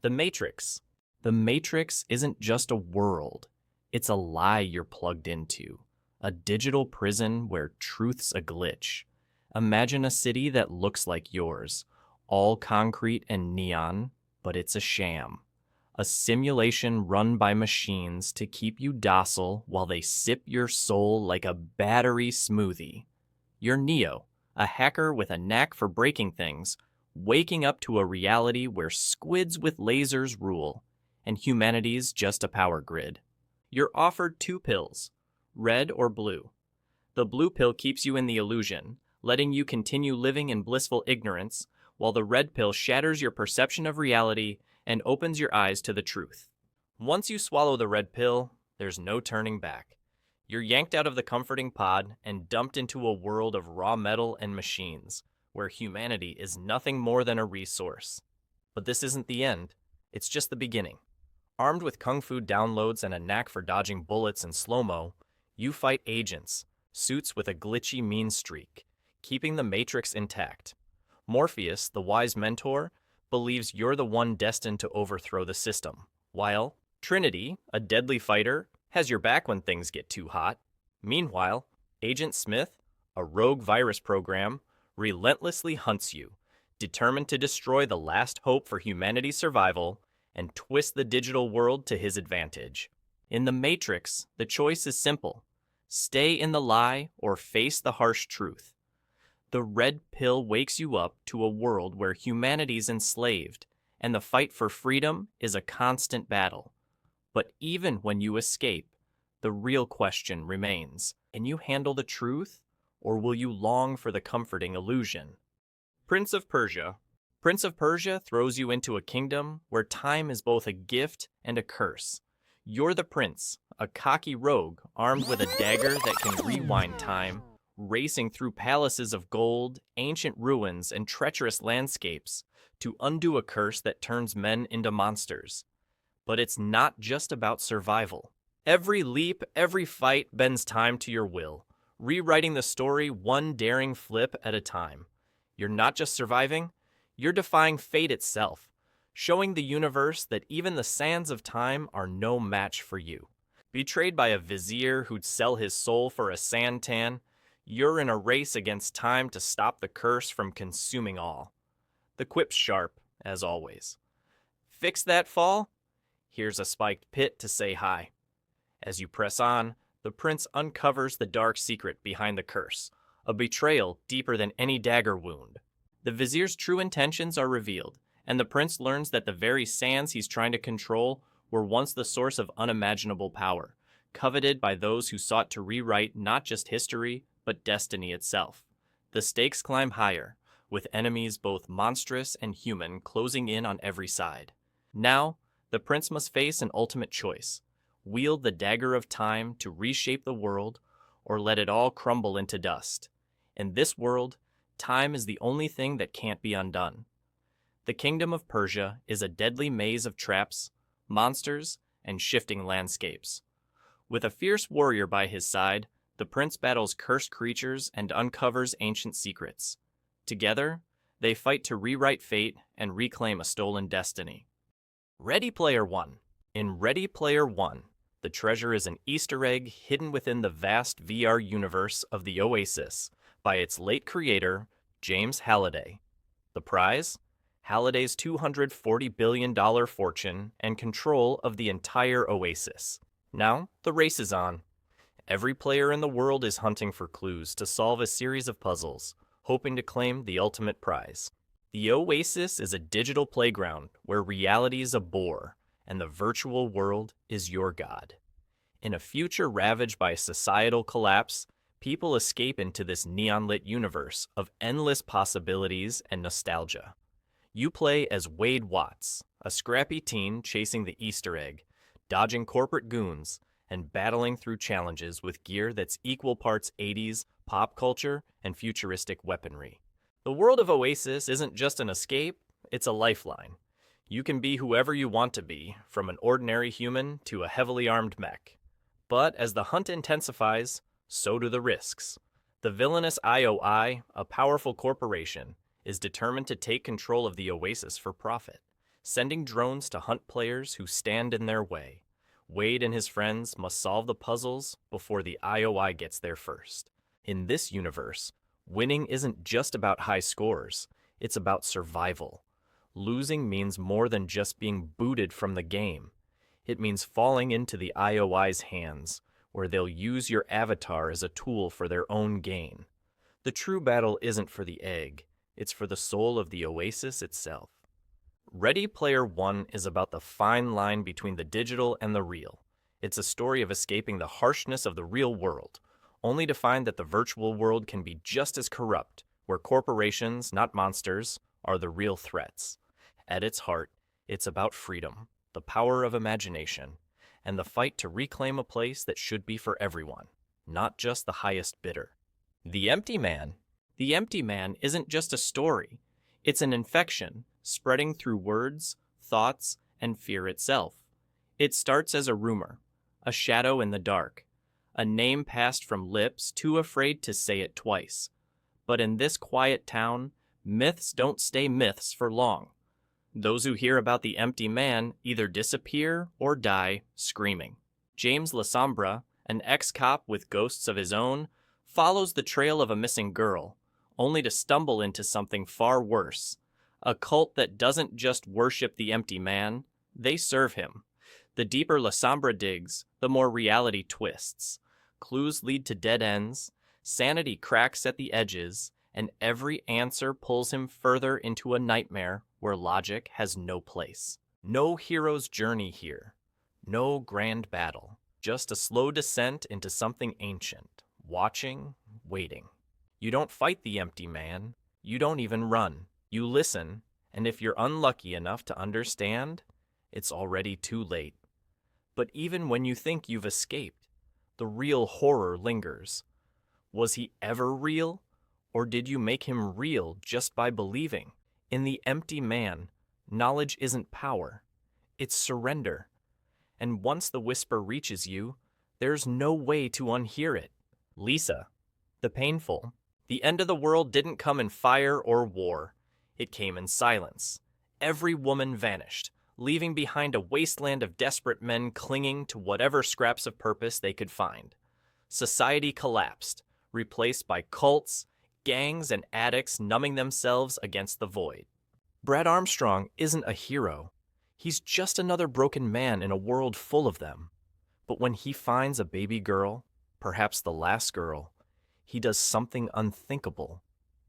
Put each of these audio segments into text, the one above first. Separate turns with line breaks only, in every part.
The Matrix. The Matrix isn't just a world. It's a lie you're plugged into. A digital prison where truth's a glitch. Imagine a city that looks like yours, all concrete and neon, but it's a sham. A simulation run by machines to keep you docile while they sip your soul like a battery smoothie. You're Neo, a hacker with a knack for breaking things, waking up to a reality where squids with lasers rule, and humanity's just a power grid. You're offered two pills, red or blue. The blue pill keeps you in the illusion, letting you continue living in blissful ignorance, while the red pill shatters your perception of reality and opens your eyes to the truth. Once you swallow the red pill, there's no turning back. You're yanked out of the comforting pod and dumped into a world of raw metal and machines, where humanity is nothing more than a resource. But this isn't the end. It's just the beginning. Armed with kung fu downloads and a knack for dodging bullets in slow-mo, you fight agents, suits with a glitchy mean streak, keeping the Matrix intact. Morpheus, the wise mentor, believes you're the one destined to overthrow the system, while Trinity, a deadly fighter, has your back when things get too hot. Meanwhile, Agent Smith, a rogue virus program, relentlessly hunts you, determined to destroy the last hope for humanity's survival and twist the digital world to his advantage. In the Matrix, the choice is simple. Stay in the lie or face the harsh truth. The red pill wakes you up to a world where humanity's enslaved, and the fight for freedom is a constant battle. But even when you escape, the real question remains: can you handle the truth, or will you long for the comforting illusion? Prince of Persia. Prince of Persia throws you into a kingdom where time is both a gift and a curse. You're the prince, a cocky rogue armed with a dagger that can rewind time, racing through palaces of gold, ancient ruins, and treacherous landscapes to undo a curse that turns men into monsters. But it's not just about survival. Every leap, every fight bends time to your will, rewriting the story one daring flip at a time. You're not just surviving, you're defying fate itself, showing the universe that even the sands of time are no match for you. Betrayed by a vizier who'd sell his soul for a santan, you're in a race against time to stop the curse from consuming all. The quip's sharp, as always. Fix that fall? Here's a spiked pit to say hi. As you press on, the prince uncovers the dark secret behind the curse, a betrayal deeper than any dagger wound. The vizier's true intentions are revealed, and the prince learns that the very sands he's trying to control were once the source of unimaginable power, coveted by those who sought to rewrite not just history, but destiny itself. The stakes climb higher, with enemies both monstrous and human closing in on every side. Now, the prince must face an ultimate choice: wield the dagger of time to reshape the world, or let it all crumble into dust. In this world, time is the only thing that can't be undone. The kingdom of Persia is a deadly maze of traps, monsters, and shifting landscapes. With a fierce warrior by his side, the prince battles cursed creatures and uncovers ancient secrets. Together, they fight to rewrite fate and reclaim a stolen destiny. Ready Player One. In Ready Player One, the treasure is an Easter egg hidden within the vast VR universe of the Oasis by its late creator, James Halliday. The prize? Halliday's $240 billion fortune and control of the entire Oasis. Now, the race is on. Every player in the world is hunting for clues to solve a series of puzzles, hoping to claim the ultimate prize. The Oasis is a digital playground where reality is a bore, and the virtual world is your god. In a future ravaged by societal collapse, people escape into this neon-lit universe of endless possibilities and nostalgia. You play as Wade Watts, a scrappy teen chasing the Easter egg, dodging corporate goons, and battling through challenges with gear that's equal parts 80s, pop culture, and futuristic weaponry. The world of Oasis isn't just an escape, it's a lifeline. You can be whoever you want to be, from an ordinary human to a heavily armed mech. But as the hunt intensifies, so do the risks. The villainous IOI, a powerful corporation, is determined to take control of the Oasis for profit. sending drones to hunt players who stand in their way. Wade and his friends must solve the puzzles before the IOI gets there first. In this universe, winning isn't just about high scores, it's about survival. Losing means more than just being booted from the game. It means falling into the IOI's hands, where they'll use your avatar as a tool for their own gain. The true battle isn't for the egg, it's for the soul of the oasis itself. Ready Player One is about the fine line between the digital and the real. It's a story of escaping the harshness of the real world, only to find that the virtual world can be just as corrupt, where corporations, not monsters, are the real threats. At its heart, it's about freedom, the power of imagination, and the fight to reclaim a place that should be for everyone, not just the highest bidder. The Empty Man. The Empty Man isn't just a story. It's an infection, spreading through words, thoughts, and fear itself. It starts as a rumor, a shadow in the dark, a name passed from lips too afraid to say it twice. But in this quiet town, myths don't stay myths for long. Those who hear about the Empty Man either disappear or die screaming. James Lasombra, an ex-cop with ghosts of his own, follows the trail of a missing girl, only to stumble into something far worse. A cult that doesn't just worship the Empty Man, they serve him. The deeper Lasombra digs, the more reality twists. Clues lead to dead ends, sanity cracks at the edges, and every answer pulls him further into a nightmare where logic has no place. No hero's journey here. No grand battle. Just a slow descent into something ancient. Watching, waiting. You don't fight the Empty Man. You don't even run. You listen, and if you're unlucky enough to understand, it's already too late. But even when you think you've escaped, the real horror lingers. Was he ever real? Or did you make him real just by believing? In the Empty Man, knowledge isn't power. It's surrender. And once the whisper reaches you, there's no way to unhear it. Lisa, the painful. The end of the world didn't come in fire or war. It came in silence. Every woman vanished, leaving behind a wasteland of desperate men clinging to whatever scraps of purpose they could find. Society collapsed, replaced by cults, gangs, and addicts numbing themselves against the void. Brad Armstrong isn't a hero. He's just another broken man in a world full of them. But when he finds a baby girl, perhaps the last girl, he does something unthinkable.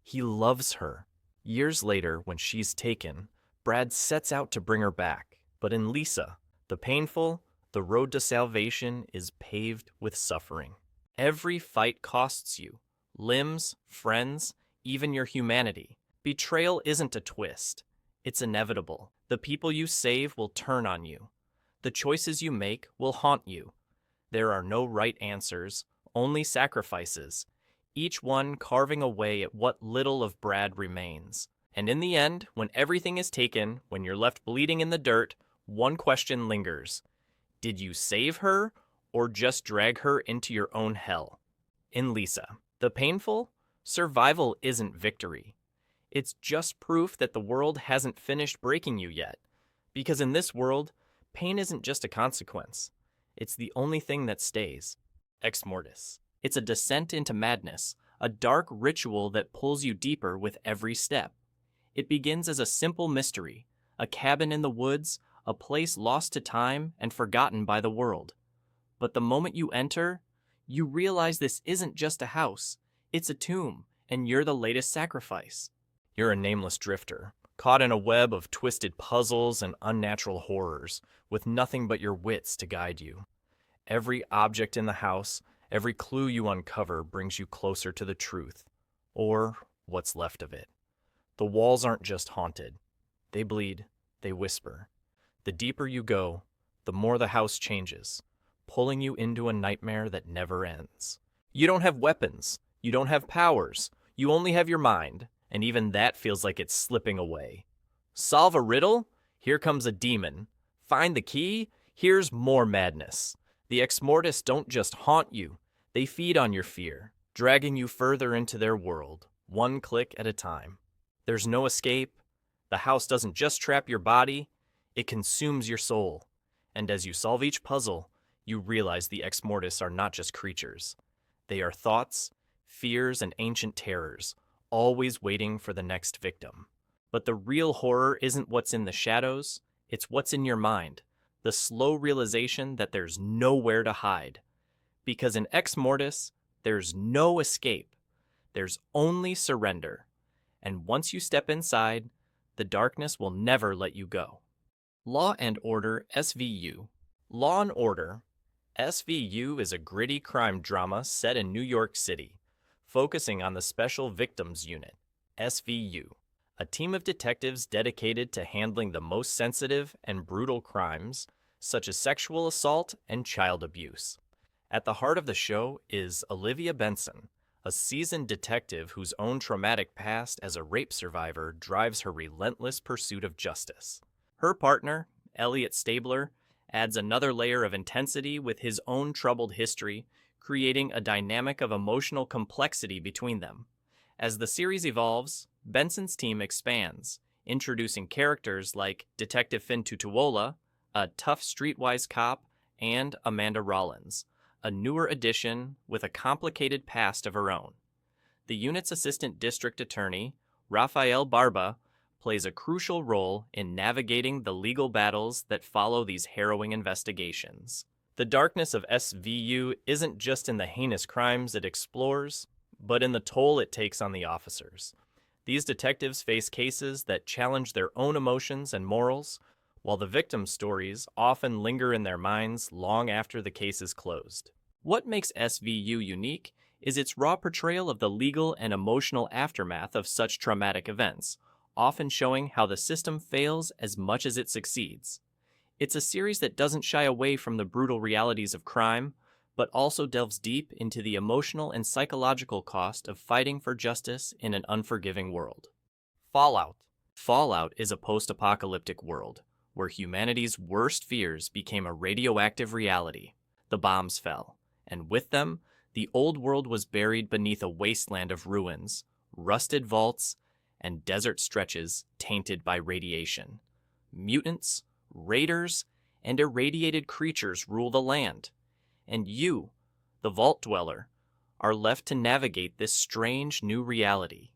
He loves her. Years later, when she's taken, Brad sets out to bring her back. But in Lisa, the painful, the road to salvation is paved with suffering. Every fight costs you. Limbs, friends, even your humanity. Betrayal isn't a twist. It's inevitable. The people you save will turn on you. The choices you make will haunt you. There are no right answers, only sacrifices, each one carving away at what little of Brad remains. And in the end, when everything is taken, when you're left bleeding in the dirt, one question lingers. Did you save her, or just drag her into your own hell? In Lisa, the painful, survival isn't victory. It's just proof that the world hasn't finished breaking you yet. Because in this world, pain isn't just a consequence. It's the only thing that stays. Exmortis. It's a descent into madness, a dark ritual that pulls you deeper with every step. It begins as a simple mystery, a cabin in the woods, a place lost to time and forgotten by the world. But the moment you enter, you realize this isn't just a house, it's a tomb, and you're the latest sacrifice. You're a nameless drifter, caught in a web of twisted puzzles and unnatural horrors, with nothing but your wits to guide you. Every object in the house, every clue you uncover brings you closer to the truth, or what's left of it. The walls aren't just haunted. They bleed, they whisper. The deeper you go, the more the house changes, pulling you into a nightmare that never ends. You don't have weapons, you don't have powers, you only have your mind, and even that feels like it's slipping away. Solve a riddle? Here comes a demon. Find the key? Here's more madness. The Exmortis don't just haunt you, they feed on your fear, dragging you further into their world, one click at a time. There's no escape. The house doesn't just trap your body, It consumes your soul, and as you solve each puzzle, you realize the Exmortis are not just creatures. They are thoughts, fears, and ancient terrors, always waiting for the next victim. But the real horror isn't what's in the shadows, it's what's in your mind, the slow realization that there's nowhere to hide. Because in Exmortis, there's no escape. There's only surrender. And once you step inside, the darkness will never let you go. Law and Order SVU. Law and Order SVU is a gritty crime drama set in New York City, focusing on the Special Victims Unit, SVU, a team of detectives dedicated to handling the most sensitive and brutal crimes, such as sexual assault and child abuse. At the heart of the show is Olivia Benson, a seasoned detective whose own traumatic past as a rape survivor drives her relentless pursuit of justice. Her partner, Elliot Stabler, adds another layer of intensity with his own troubled history, creating a dynamic of emotional complexity between them. As the series evolves, Benson's team expands, introducing characters like Detective Finn Tutuola, a tough streetwise cop, and Amanda Rollins, a newer addition with a complicated past of her own. The unit's assistant district attorney, Rafael Barba, plays a crucial role in navigating the legal battles that follow these harrowing investigations. The darkness of SVU isn't just in the heinous crimes it explores, but in the toll it takes on the officers. These detectives face cases that challenge their own emotions and morals, while the victims' stories often linger in their minds long after the case is closed. What makes SVU unique is its raw portrayal of the legal and emotional aftermath of such traumatic events, often showing how the system fails as much as it succeeds. It's a series that doesn't shy away from the brutal realities of crime, but also delves deep into the emotional and psychological cost of fighting for justice in an unforgiving world. Fallout. Fallout is a post-apocalyptic world, where humanity's worst fears became a radioactive reality. The bombs fell, and with them, the old world was buried beneath a wasteland of ruins, rusted vaults, and desert stretches tainted by radiation. Mutants, raiders, and irradiated creatures rule the land, and you, the Vault Dweller, are left to navigate this strange new reality.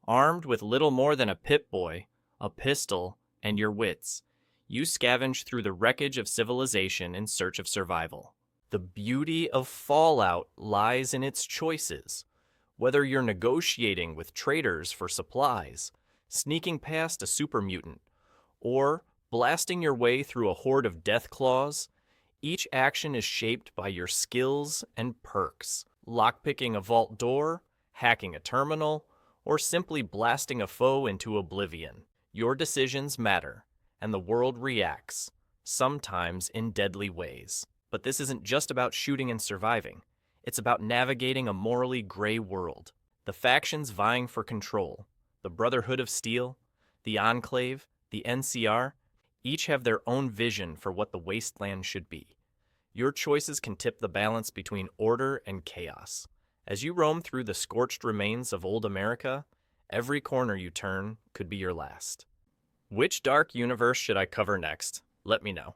Armed with little more than a Pip-Boy, a pistol, and your wits, you scavenge through the wreckage of civilization in search of survival. The beauty of Fallout lies in its choices. Whether you're negotiating with traders for supplies, sneaking past a super mutant, or blasting your way through a horde of death claws, each action is shaped by your skills and perks. Lockpicking a vault door, hacking a terminal, or simply blasting a foe into oblivion. Your decisions matter, and the world reacts, sometimes in deadly ways. But this isn't just about shooting and surviving. It's about navigating a morally gray world. The factions vying for control, the Brotherhood of Steel, the Enclave, the NCR, each have their own vision for what the wasteland should be. Your choices can tip the balance between order and chaos. As you roam through the scorched remains of old America, every corner you turn could be your last. Which dark universe should I cover next? Let me know.